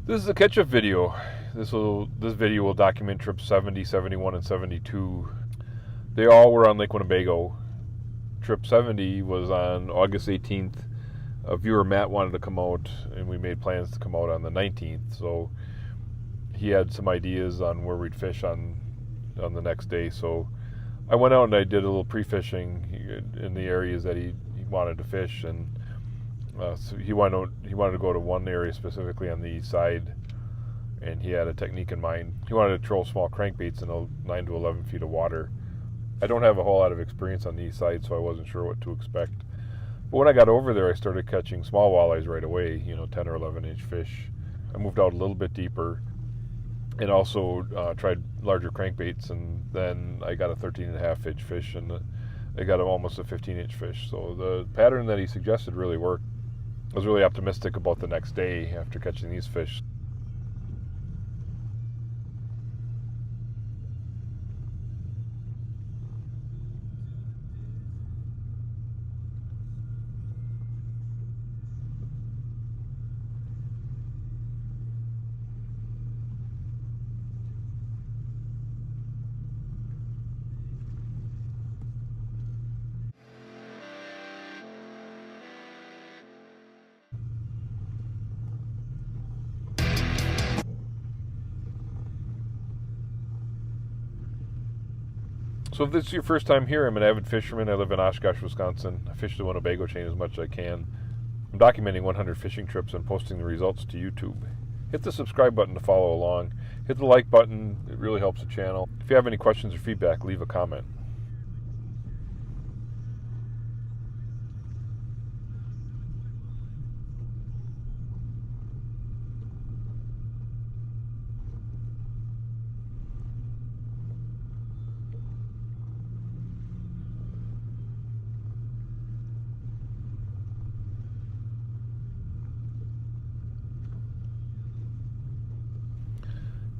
This is a catch-up video. This video will document trips 70, 71, and 72. They all were on Lake Winnebago. Trip 70 was on August 18th. A viewer, Matt, wanted to come out, and we made plans to come out on the 19th. So he had some ideas on where we'd fish on the next day. So I went out and I did a little pre-fishing in the areas that he wanted to fish, and so he wanted to go to one area specifically on the east side, and he had a technique in mind. He wanted to troll small crankbaits in 9 to 11 feet of water. I don't have a whole lot of experience on the east side, so I wasn't sure what to expect. But when I got over there, I started catching small walleyes right away, 10 or 11 inch fish. I moved out a little bit deeper and also tried larger crankbaits, and then I got a 13.5 inch fish, and I got almost a 15 inch fish. So the pattern that he suggested really worked. I was really optimistic about the next day after catching these fish. So if this is your first time here, I'm an avid fisherman. I live in Oshkosh, Wisconsin. I fish the Winnebago chain as much as I can. I'm documenting 100 fishing trips and posting the results to YouTube. Hit the subscribe button to follow along. Hit the like button. It really helps the channel. If you have any questions or feedback, leave a comment.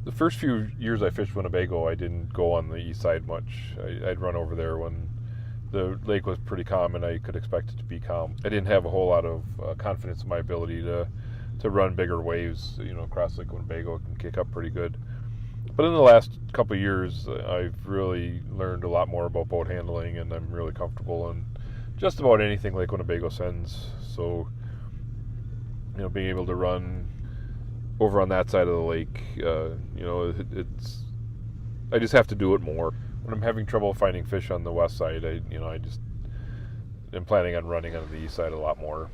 The first few years I fished Winnebago, I didn't go on the east side much. I'd run over there when the lake was pretty calm and I could expect it to be calm. I didn't have a whole lot of confidence in my ability to run bigger waves. Across Lake Winnebago, it can kick up pretty good. But in the last couple of years, I've really learned a lot more about boat handling, and I'm really comfortable in just about anything Lake Winnebago sends. So, being able to run over on that side of the lake, it's I just have to do it more. When I'm having trouble finding fish on the west side, I just am planning on running on the east side a lot more.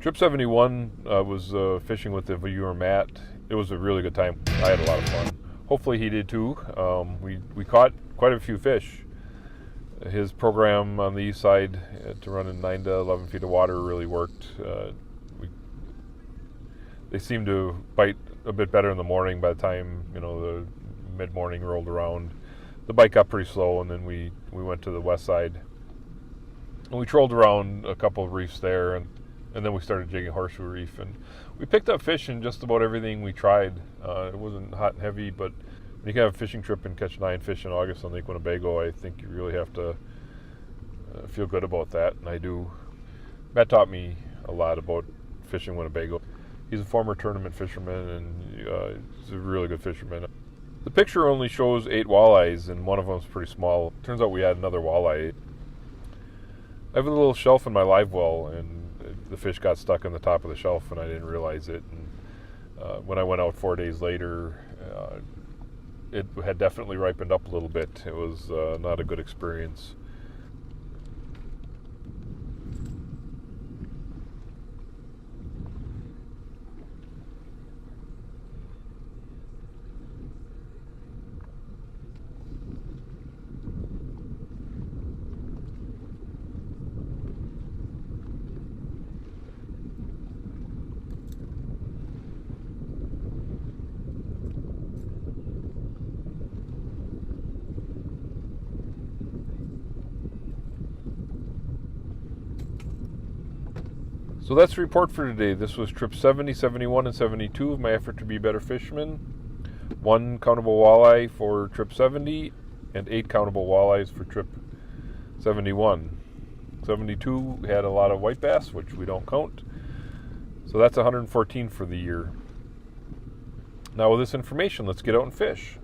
Trip 71 was fishing with the viewer Matt. It was a really good time. I had a lot of fun. Hopefully he did too. We caught quite a few fish. His program on the east side to run in 9 to 11 feet of water really worked. They seemed to bite a bit better in the morning. By the time the mid-morning rolled around, the bite got pretty slow, and then we went to the west side and we trolled around a couple of reefs there, and then we started jigging Horseshoe Reef, and we picked up fish in just about everything we tried. It wasn't hot and heavy, but when you can have a fishing trip and catch 9 fish in August on Lake Winnebago, I think you really have to feel good about that, and I do. Matt taught me a lot about fishing Winnebago. He's a former tournament fisherman, and he's a really good fisherman. The picture only shows 8 walleyes, and one of them's pretty small. Turns out we had another walleye. I have a little shelf in my live well, and the fish got stuck on the top of the shelf, and I didn't realize it. And when I went out 4 days later, it had definitely ripened up a little bit. It was not a good experience. So that's the report for today. This was trip 70, 71, and 72 of my effort to be a better fisherman. 1 countable walleye for trip 70 and 8 countable walleyes for trip 71. 72 had a lot of white bass, which we don't count. So that's 114 for the year. Now with this information, let's get out and fish.